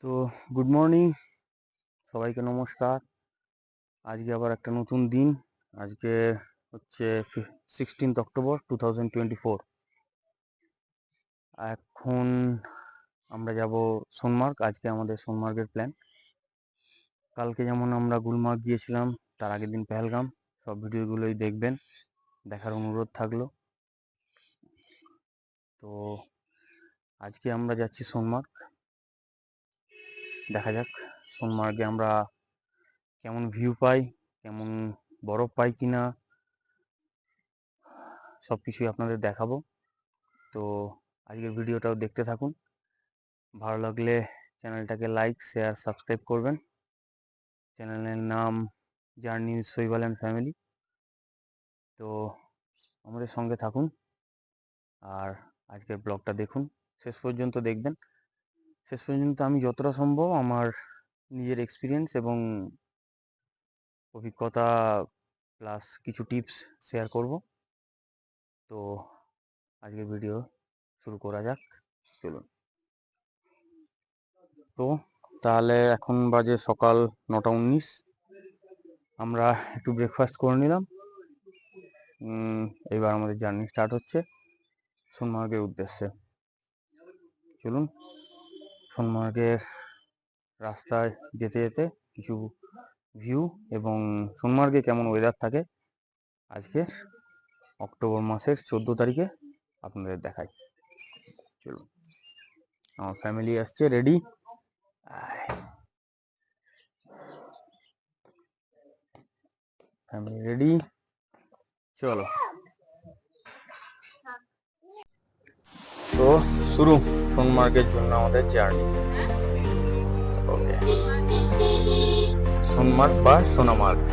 তো good morning, সবাইকে নমস্কার। আজকে আবার একটা নতুন দিন। আজকে হচ্ছে 16 অক্টোবর 2024। এখন আমরা যাব সোনমার্গ। আজকে আমাদের সোনমার্গের প্ল্যান। কালকে যেমন আমরা গুলমার্গ গিয়েছিলাম, তার আগের দিন পেহেলগাম। সব ভিডিওগুলোই দেখবেন, দেখার অনুরোধ থাকলো। তো আজকে আমরা যাচ্ছি সোনমার্গ। দেখা যাক সোনমার্গে আমরা কেমন ভিউ পাই, কেমন বরফ পাই কিনা, সব কিছুই আপনাদের দেখাবো। তো আজকের ভিডিওটাও দেখতে থাকুন। ভালো লাগলে চ্যানেলটাকে লাইক, শেয়ার, সাবস্ক্রাইব করবেন। চ্যানেলের নাম জার্নি উইথ শৈবাল অ্যান্ড ফ্যামিলি। তো আমাদের সঙ্গে থাকুন আর আজকের ব্লগটা দেখুন, শেষ পর্যন্ত দেখবেন। শেষ পর্যন্ত আমি যতটা সম্ভব আমার নিজের এক্সপিরিয়েন্স এবং অভিজ্ঞতা প্লাস কিছু টিপস শেয়ার করব। তো আজকের ভিডিও শুরু করা যাক, চলুন। তো তাহলে এখন বাজে সকাল 9:19। আমরা একটু ব্রেকফাস্ট করে নিলাম। এবার আমাদের জার্নি স্টার্ট হচ্ছে সোনমার্গের উদ্দেশ্যে। চলুন। সোনমার্গের রাস্তায় যেতে যেতে কিছু ভিউ এবং সোনমার্গে কেমন ওয়েদার থাকে আজকে অক্টোবর মাসের 14 তারিখে আপনাদের দেখাই। চলুন, আমার ফ্যামিলি আসছে, রেডি। ফ্যামিলি রেডি, চলো। তো শুরু সোনমার্গের জন্য আমাদের জার্নি। ওকে, সোনমার্গ বা সোনামার্গ।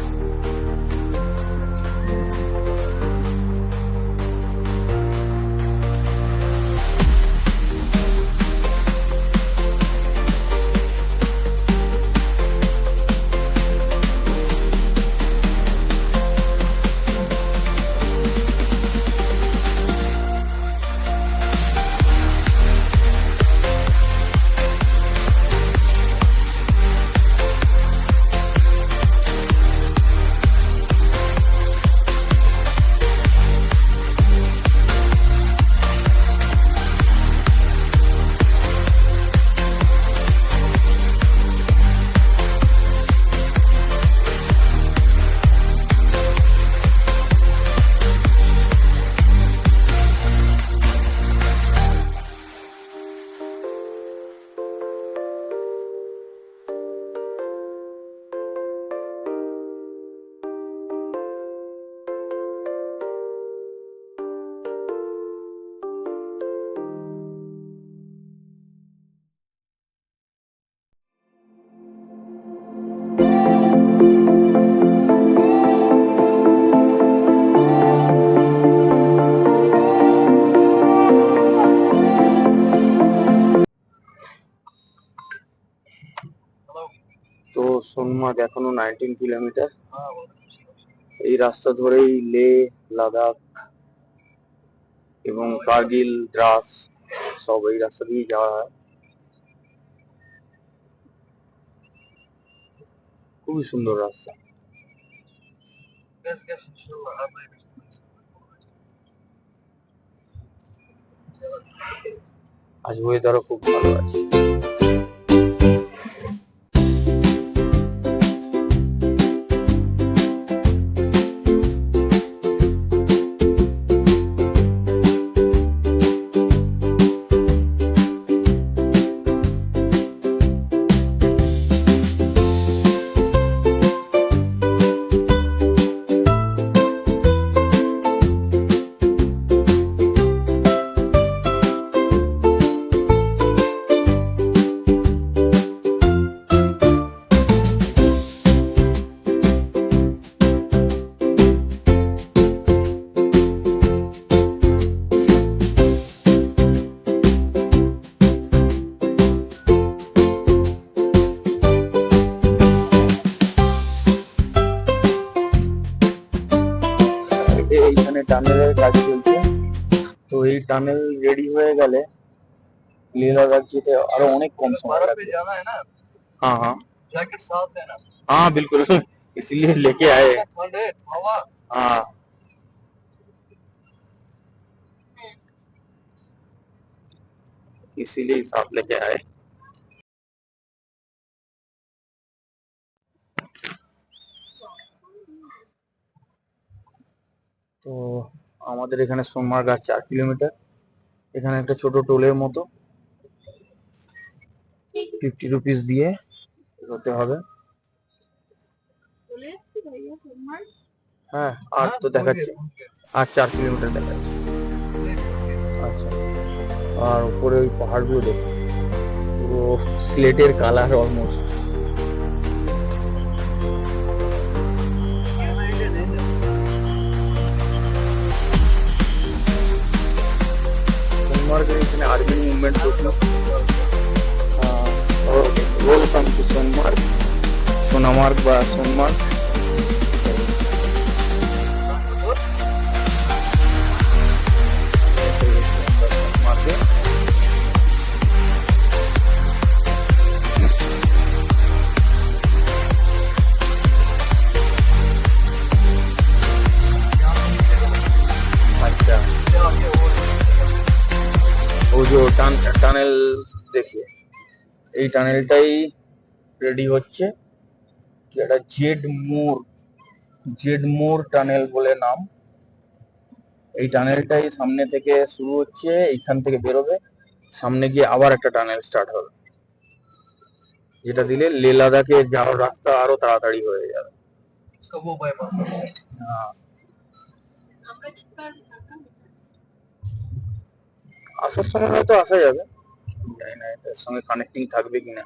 তো সোনমার্গ এখনো 19 কিলোমিটার। এই রাস্তা ধরেই লে, লাদাখ এবং কার্গিল, দ্রাস সব এই রাস্তা দিয়ে যাওয়া হয়। খুবই সুন্দর রাস্তা। আজ ওয়েদারও খুব ভালো আছে। এইখানে টানেলের কাজ চলছে। তো এই টানেল রেডি হয়ে গেলে लेह लद्दाख যেতে আরো অনেক কম সময় লাগবে। हाँ हाँ जैकेट साथ देना। हाँ बिल्कुल इसलिए लेके आए। हाँ इसीलिए साथ लेके आए। তো আমাদের এখানে সোনমার্গ আর 4 কিলোমিটার। এখানে একটা ছোট টোলের মতো 50 রুপিস দিয়ে হতে হবে। হ্যাঁ আর তো দেখাচ্ছে, আর 4 কিলোমিটার দেখাচ্ছে। আচ্ছা, আর উপরে ওই পাহাড়গুলো দেখো, পুরো স্লেটের কালার অলমোস্ট। সোনমার্গের এখানে আর্মি মুভমেন্ট হচ্ছিল। ওয়েলকাম টু সোনমার্গ, সোনামার্গ বা সোনমার্গ। वो जो টানেল देखिए, এই টানেলটাই রেডি হচ্ছে, কি একটা জেড মোর টানেল বলে নাম। এই টানেলটাই সামনে থেকে শুরু হচ্ছে, এইখান থেকে বেরোবে, সামনে গিয়ে আবার একটা টানেল স্টার্ট হবে, যেটা দিলে লেহ লাদাখে যাওয়ার রাস্তা আরো তাড়াতাড়ি হয়ে যাবে। হ্যাঁ, আসার সময় হয়তো আসা যাবে, জানি না এটার সঙ্গে কানেক্টিং থাকবে কিনা।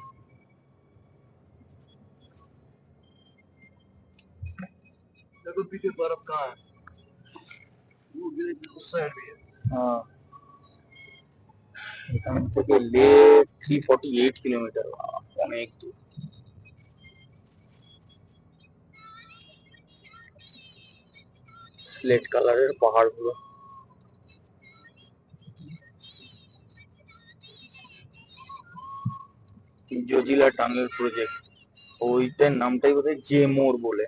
देखो पीछे बर्फ कहाँ है, वो उस साइड भी है। हाँ, এখান থেকে লে 348 কিলোমিটার, অনেক দূর। স্লেট কালারের পাহাড়গুলো। জজিলা টানেল প্রজেক্ট, ওইটার নামটাই বোধহয় জে মোর বলে।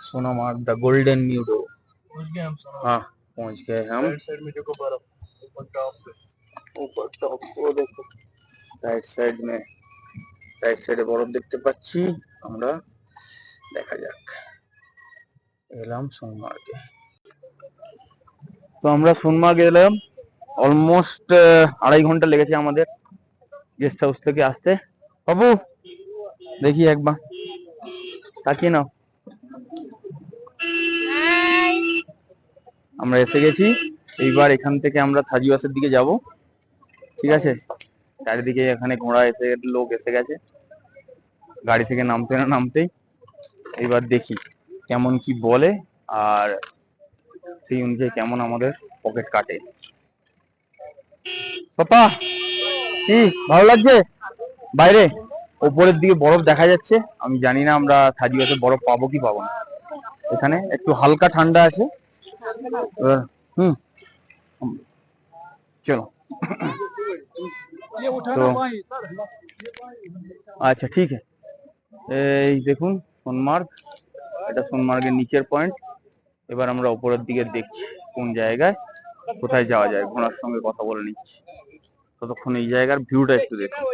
Sonamarg the golden न्यूडो। हाँ पहुंच गए हम। साइड में देखो बर्फ, ऊपर टॉप को देखो, রাইট সাইডে বরফ দেখতে পাচ্ছি আমরা। দেখা যাক, এলাম সোনমার্গে। তো আমরা সোনমার্গ এলাম, অলমোস্ট 2.5 ঘন্টা লেগেছে আমাদের গেস্ট হাউস থেকে আসতে। বাবু দেখি একবার তাকিয়ে নাও। আমরা এসে গেছি, এইবার এখান থেকে আমরা থাজিওয়াসের দিকে যাব, ঠিক আছে? চারিদিকে এখানে ঘোড়া এসে, লোক এসে গেছে, গাড়ি থেকে নামতে না নামতেই। এইবার দেখি কেমন কি বলে, আর সেই অনুযায়ী কেমন আমাদের পকেট কাটে। পাপা কি ভালো লাগছে? বাইরে ওপরের দিকে বরফ দেখা যাচ্ছে, আমি জানি না আমরা থাজিওয়াসে বরফ পাবো কি পাবো না। এখানে একটু হালকা ঠান্ডা আছে। হুম, চলো। তো আচ্ছা ঠিক আছে, এই দেখুন সোনমার্গ, এটা সোনমার্গের নিচের পয়েন্ট। এবার আমরা উপরের দিকে দেখছি কোন জায়গায় কোথায় যাওয়া যায়, ঘোড়ার সঙ্গে কথা বলে নিচ্ছি। ততক্ষণ এই জায়গার ভিউটা একটু দেখুন।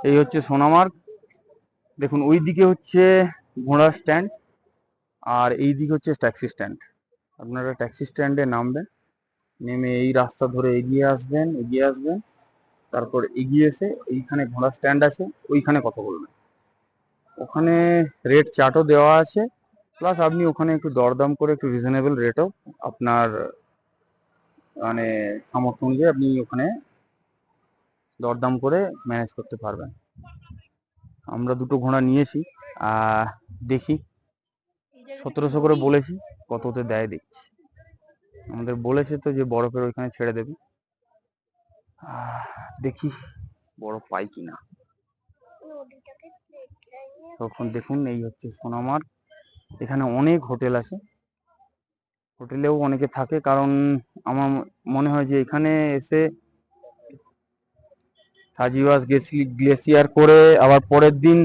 এই হচ্ছে সোনামার্গ, দেখুন ওই দিকে হচ্ছে ঘোড়ার স্ট্যান্ড, আর এই দিকে হচ্ছে ট্যাক্সি স্ট্যান্ড। আপনারা ট্যাক্সি স্ট্যান্ডে নামবেন, নেমে এই রাস্তা ধরে এগিয়ে আসবেন, তারপর এগিয়ে এসে এইখানে ঘোড়া স্ট্যান্ড আছে, ওইখানে কথা বলবেন। ওখানে রেট চার্টও দেওয়া আছে, প্লাস আপনি ওখানে একটু দরদাম করে একটু রিজনেবল রেটও আপনার মানে সামর্থ্য অনুযায়ী আপনি ওখানে দরদাম করে ম্যানেজ করতে পারবেন। আমরা দুটো ঘোড়া নিয়েছি, দেখি 1700 করে বলেছি, কততে দেয় দেখছি। আমাদের বলেছে তো যে বরফের ওইখানে ছেড়ে দেবে, দেখি বরফ পাই কিনা। তখন দেখুন এই হচ্ছে সোনামার্গ। এখানে অনেক হোটেল আছে, হোটেলেও অনেকে থাকে, কারণ আমার মনে হয় যে এখানে এসে সাজিওয়াস গ্লেসিয়ার করে আবার পরের দিন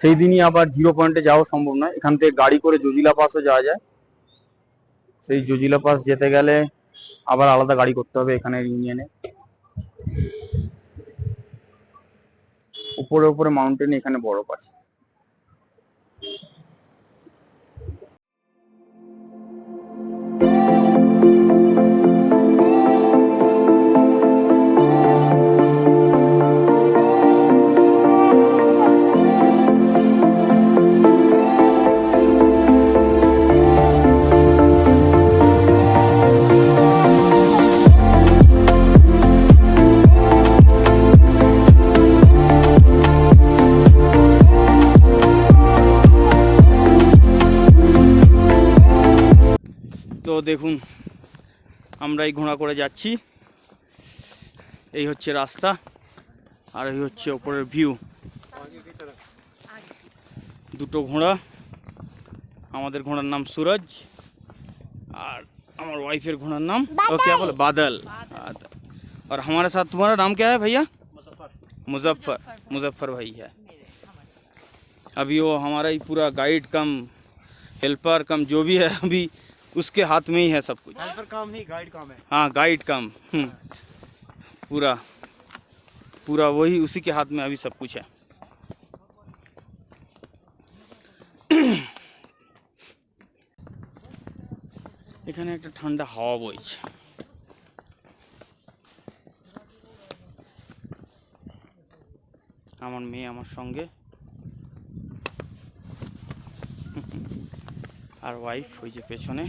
সেই দিনই আবার জিরো পয়েন্টে যাওয়া সম্ভব নয়। এখান থেকে গাড়ি করে জজিলা পাসও যাওয়া যায়। সেই জজিলা পাস যেতে গেলে আবার আলাদা গাড়ি করতে হবে এখানে ইউনিয়নে। উপরে উপরে মাউন্টেনে এখানে বরফ আছে। তো দেখুন আমরা এই ঘোড়া করে যাচ্ছি, এই হচ্ছে রাস্তা আর এই হচ্ছে ওপরের ভিউ। দুটো ঘোড়া, আমাদের ঘোড়ার নাম सूरज और हमारे वाइफर घोड़ार नाम क्या बोले बादल। और हमारे साथ तुम्हारा नाम क्या है भैया? मुजफ्फर भाई है। अभी वो हमारा ही पूरा गाइड कम हेल्पर कम जो भी है अभी उसके हाथ में ही है सब कुछ। हेल्पर काम नहीं गाइड काम है। हाँ गाइड काम पूरा पूरा वही उसी के हाथ में अभी सब कुछ है। এখানে একটা ঠান্ডা হাওয়া বইছে। আমার মেয়ে আমার সঙ্গে আর ওয়াইফ ওই যে পেছনে,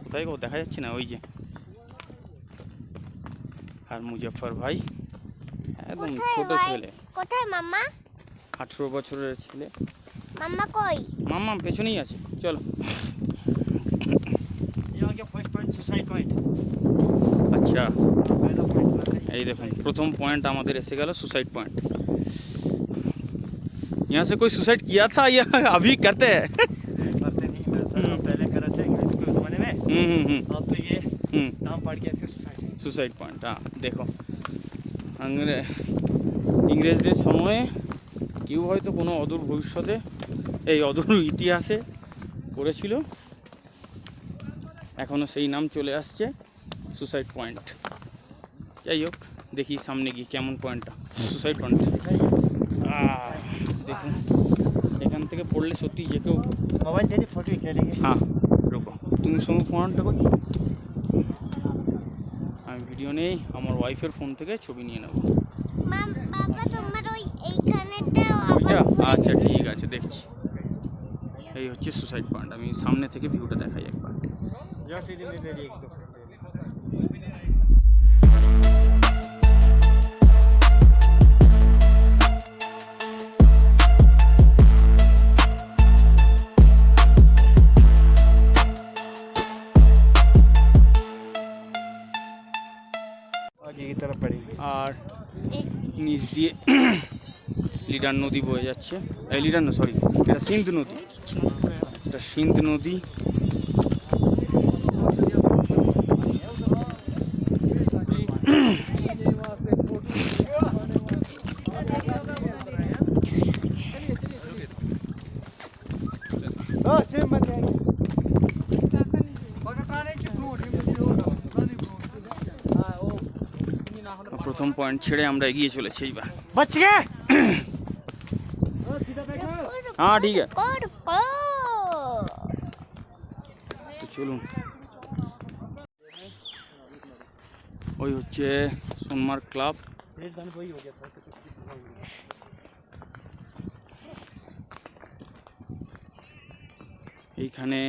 কোথায় গো দেখা যাচ্ছে না, ওই যে। আর মুজফ্ফর ভাই একদম ছোট ছেলে। কোথায় মাম্মা? 18 বছরের ছেলে। মাম্মা কই? মাম্মা পেছনেই আছে, চলো। अच्छा এই দেখুন প্রথম পয়েন্ট আমাদের এসে গেল सुसाइड पॉइंट। यहाँ से कोई सुसाइड किया था या अभी करते हैं? करते नहीं सर, पहले करा था अंग्रेज के ज़माने में। अब तो ये नाम पढ़ के ऐसे सुसाइड पॉइंट। हाँ देखो ইংরেজদের সময়ে কেউ হয়তো কোনো অদূর ভবিষ্যতে এই অদূর ইতিহাসে করেছিল, এখনও সেই নাম চলে আসছে সুসাইড পয়েন্ট। যাই হোক দেখি সামনে গিয়ে কেমন পয়েন্টটা, সুসাইড পয়েন্ট। দেখুন এখান থেকে পড়লে সত্যি যে কেউ मोबाइल दे दे फोटो खींचेंगे। হ্যাঁ রুকো, তুমি সঙ্গে পয়েন্টটা করি, আমি ভিডিও নেই, আমার ওয়াইফের ফোন থেকে ছবি নিয়ে নেব। বাবা তোমার ওই এইখানেটা ওইটা আচ্ছা ঠিক আছে দেখছি। এই হচ্ছে সুসাইড পয়েন্ট, আমি সামনে থেকে ভিউটা দেখাই একবার। আর নিচ দিয়ে লিডার নদী বয়ে যাচ্ছে, এই লিডার না সরি এটা সিন্ধু নদী, এটা সিন্ধু নদী। প্রথম পয়েন্ট ছেড়ে আমরা এগিয়ে চলেছি এইবার। बच गए। हाँ ठीक है तो चलून। ওই হচ্ছে সোনমার্গ ক্লাব। रेजदान वही हो गया था तो कुछ এইখানে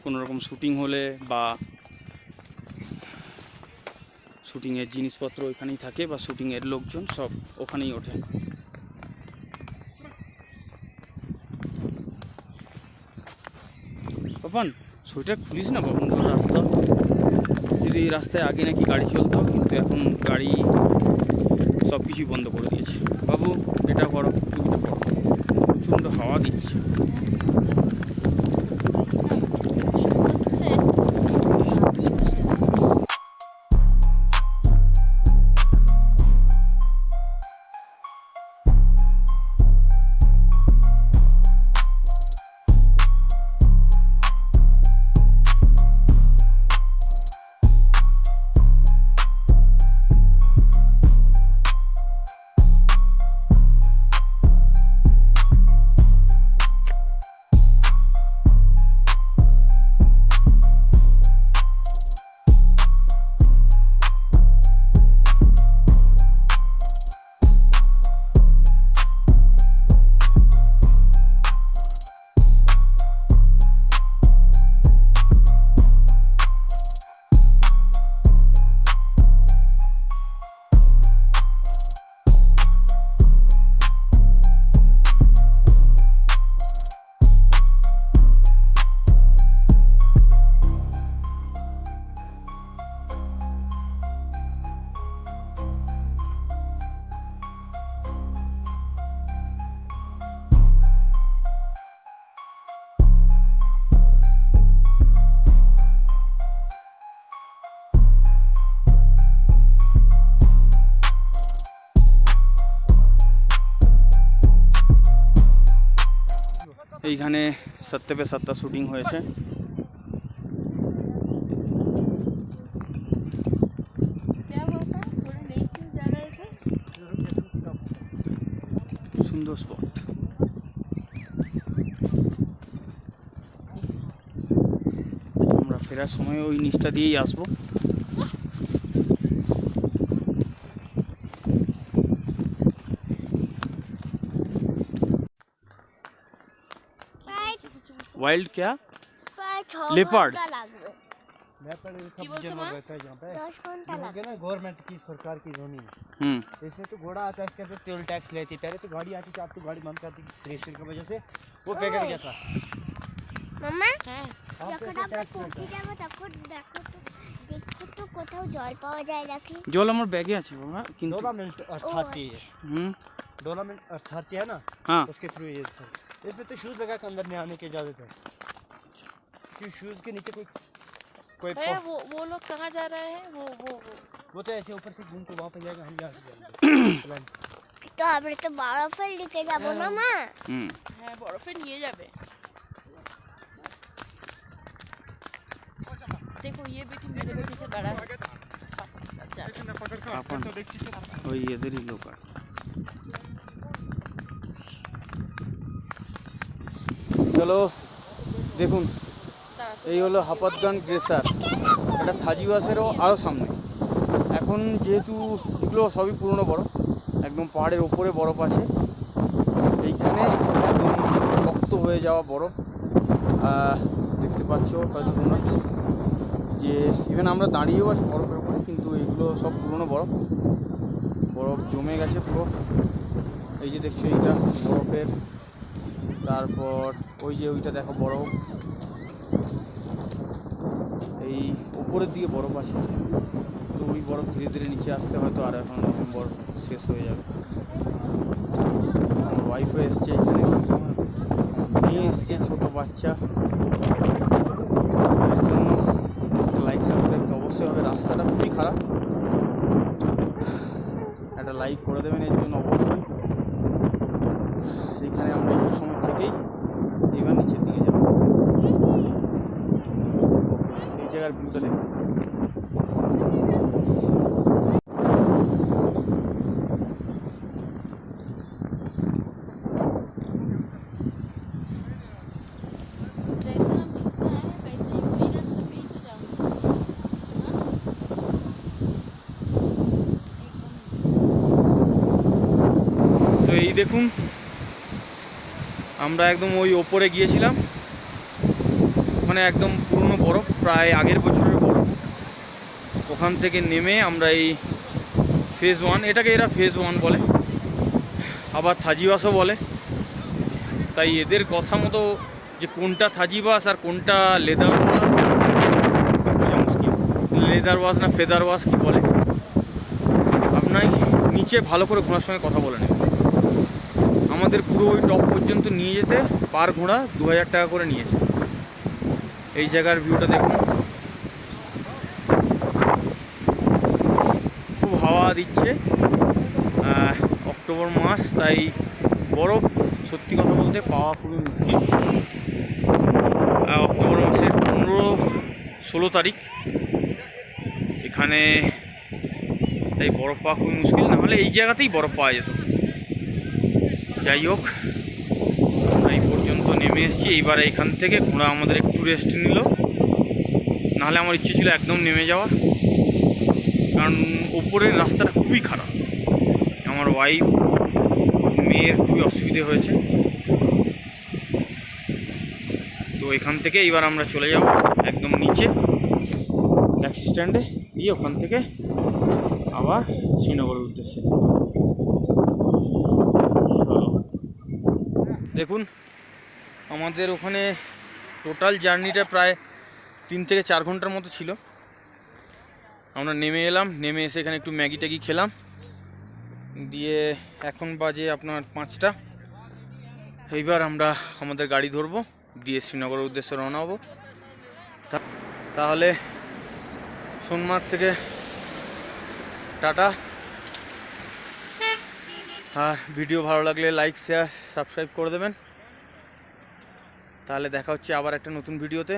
কোনো রকম শুটিং হলে বা শুটিংয়ের জিনিসপত্র ওইখানেই থাকে, বা শুটিংয়ের লোকজন সব ওখানেই ওঠে। বাবান সোয়েটার খুলিস না বাবন, রাস্তা যদি এই রাস্তায় আগে নাকি গাড়ি চলতো, কিন্তু এখন গাড়ি সব কিছুই বন্ধ করে দিয়েছে। বাবু এটা করো, টুপিটা করো, প্রচণ্ড হাওয়া দিচ্ছে। এইখানে সত্য पे सत्ता শুটিং হয়েছে। সুন্দর স্পট। আমরা ফেরার সময় ওই নিচটা দিয়েই আসবো। वाइल्ड क्या? लेपर्ड। लेपर्ड सब जमा रहता है यहाँ पे। 10 घंटा लगे ना, गवर्नमेंट की सरकार की जमीन। इसमें तो घोड़ा आता है, इसके अंदर टोल टैक्स लेती है। पहले तो गाड़ी आती थी, अब तो गाड़ी बंद कर दी क्रेशर की वजह से, वो पैकेट गया था। মামা যখন আমরা পৌঁছে যাবো তখন দেখো তো কোথাও জল পাওয়া যায় নাকি। জল আমার ব্যাগে আছে বাবা, কিন্তু डोलामेंट अथॉरिटी है। डोलामेंट अथॉरिटी है ना, हाँ उसके थ्रू ये सर। इसमें तो शूज लगा के अंदर नहीं आने की इजाजत है, क्योंकि शूज के नीचे कोई वो लोग कहाँ जा रहे हैं? वो तो ऐसे ऊपर से घूम के वहाँ पे जाएगा, हम यहाँ से जाएंगे। তো আমরা তো বরফের দিকে যাবো না মা। হ্যাঁ বরফে নিয়ে যাবে। देखो ये बेटी मेरे बेटी से बड़ा है। ওই এদেরই লোক। চলো দেখুন, এই হলো হাপাতগঞ্জ গ্লেসার। এটা থাজিওয়াসেরও আরও সামনে। এখন যেহেতু এগুলো সবই পুরনো বরফ, একদম পাহাড়ের ওপরে বরফ আছে। এইখানে একদম শক্ত হয়ে যাওয়া বরফ দেখতে পাচ্ছ হয়তো তোমরা, যে ইভেন আমরা দাঁড়িয়েও আছি বরফের উপরে, কিন্তু এগুলো সব পুরনো বরফ। বরফ জমে গেছে পুরো। এই যে দেখছো এইটা বরফের, তারপর ওই যে ওইটা দেখো বরফ, এই উপরের দিকে বরফ আছে। তো ওই বরফ ধীরে ধীরে নিচে আসতে হয়তো আর এখন নভেম্বর শেষ হয়ে যাবে। আমার ওয়াইফও এসছে, এখানে নিয়ে এসছে ছোটো বাচ্চা। তো এর জন্য লাইক সাবস্ক্রাইব তো অবশ্যই হবে। রাস্তাটা খুবই খারাপ, একটা লাইক করে দেবেন এর জন্য অবশ্যই। এখানে আমরা একটু সময় থেকেই এবার নিচের দিকে যাব। ওকে, এই জায়গার ভিউটা দেখুন। जैसे हम नीचे आए वैसे ही वही रास्ते पे ही तो जाऊंगी। এই দেখুন আমরা একদম ওই ওপরে গিয়েছিলাম, ওখানে একদম পুরনো বরফ, প্রায় আগের বছরের বরফ। ওখান থেকে নেমে আমরা এই ফেজ 1, এটাকে এরা ফেজ 1 বলে, আবার থাজিবাসও বলে। তাই এদের কথা মতো যে কোনটা থাজিবাস আর কোনটা লেদার ওয়াশ বোঝা মুশকিল। লেদার ওয়াশ না ফেদার ওয়াশ কী বলে, আপনার নিচে ভালো করে ঘোড়ার সঙ্গে কথা বলে নেবেন। আমাদের পুরো ওই টপ পর্যন্ত নিয়ে যেতে পার ঘোড়া 2000 টাকা করে নিয়েছে। এই জায়গার ভিউটা দেখুন, খুব হাওয়া দিচ্ছে, অক্টোবর মাস, তাই বরফ সত্যি কথা বলতে পাওয়া খুবই মুশকিল। অক্টোবর মাসের 15-16 তারিখ এখানে, তাই বরফ পাওয়া খুবই মুশকিল, নাহলে এই জায়গাতেই বরফ পাওয়া যেত। যাই হোক, আমরা এই পর্যন্ত নেমে এসেছি। এইবার এইখান থেকে ঘোড়া আমাদের একটু রেস্ট নিল, নাহলে আমার ইচ্ছে ছিল একদম নেমে যাওয়ার, কারণ ওপরের রাস্তাটা খুবই খারাপ। আমার ওয়াইফ মেয়ের খুবই অসুবিধে হয়েছে, তো এখান থেকে এইবার আমরা চলে যাব একদম নিচে ট্যাক্সি স্ট্যান্ডে, গিয়ে ওখান থেকে আবার শ্রীনগরের উদ্দেশ্যে। দেখুন আমাদের ওখানে টোটাল জার্নিটা প্রায় 3 থেকে 4 ঘন্টার মতো ছিল। আমরা নেমে এলাম, নেমে এসে এখানে একটু ম্যাগি ট্যাগি খেলাম, দিয়ে এখন বাজে আপনার 5টা। এইবার আমরা আমাদের গাড়ি ধরবো, দিয়ে শ্রীনগরের উদ্দেশ্যে রওনা হবো। তাহলে সোনমার্গ থেকে টাটা। আর ভিডিও ভালো লাগলে লাইক শেয়ার সাবস্ক্রাইব করে দেবেন। তাহলে দেখা হচ্ছে আবার একটা নতুন ভিডিওতে।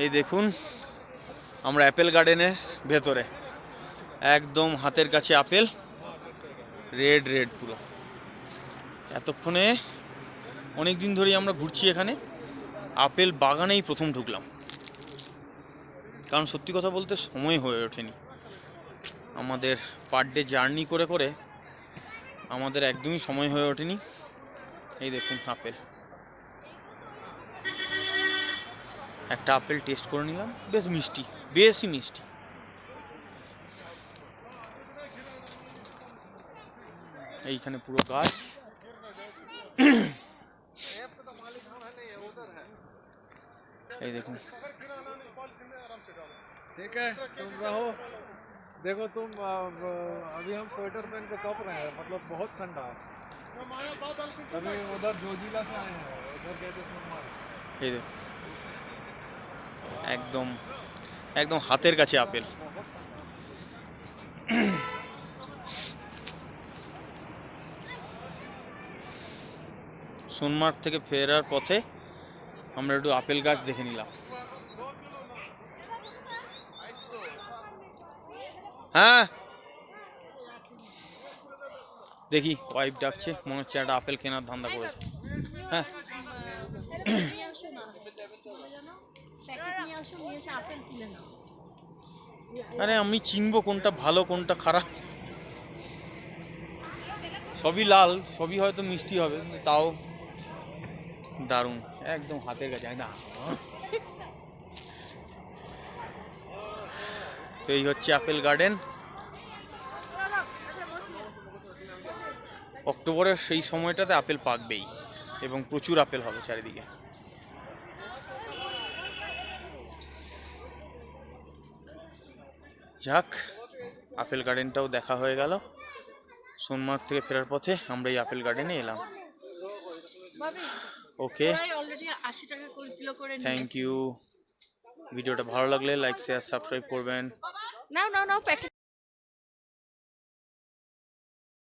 এই দেখুন আমরা অ্যাপেল গার্ডেনের ভেতরে, একদম হাতের কাছে আপেল, রেড রেড পুরো। এতক্ষণে অনেক দিন ধরেই আমরা ঘুরছি এখানে, আপেল বাগানেই প্রথম ঢুকলাম, কারণ সত্যি কথা বলতে সময় হয়ে ওঠেনি। আমাদের পার ডে জার্নি করে করে আমাদের একদমই সময় হয়ে ওঠেনি। এই দেখুন আপেল, একটা আপেল টেস্ট করে নিলাম, বেশ মিষ্টি, বেশি মিষ্টি। এইখানে পুরো গাছ, এই দেখুন। ठीक है तुम रहो, देखो तुम अभी हम स्वेटर पहन के कप रहे हैं, मतलब बहुत ठंडा है। अभी उधर जोजिला से आए हैं, उधर गए थे सोनमार्ग। এই দেখুন একদম একদম হাতের কাছে আপেল। সোনমার্গ থেকে ফেরার পথে আমরা একটু আপেল গাছ দেখে নিলাম। হ্যাঁ দেখি, ওয়াইফ ডাকছে, মনে হচ্ছে একটা আপেল কেনার ধান্দা করেছে। হ্যাঁ আরে আমি চিনবো কোনটা ভালো কোনটা খারাপ, সবই লাল, সবই হয়তো মিষ্টি হবে, কিন্তু তাও দারুণ, একদম হাতের কাছে না। তো এই হচ্ছে আপেল গার্ডেন। অক্টোবরের সেই সময়টাতে আপেল পাকবেই এবং প্রচুর আপেল হবে চারিদিকে। যাক, আপেল গার্ডেনটাও দেখা হয়ে গেল। সোনমার্গ থেকে ফেরার পথে আমরা এই আপেল গার্ডেনে এলাম। ওকে, অলরেডি 80 টাকা করে কিলো করে থ্যাংক ইউ। ভিডিওটা ভালো লাগলে লাইক শেয়ার সাবস্ক্রাইব করবেন। নাও প্যাকেট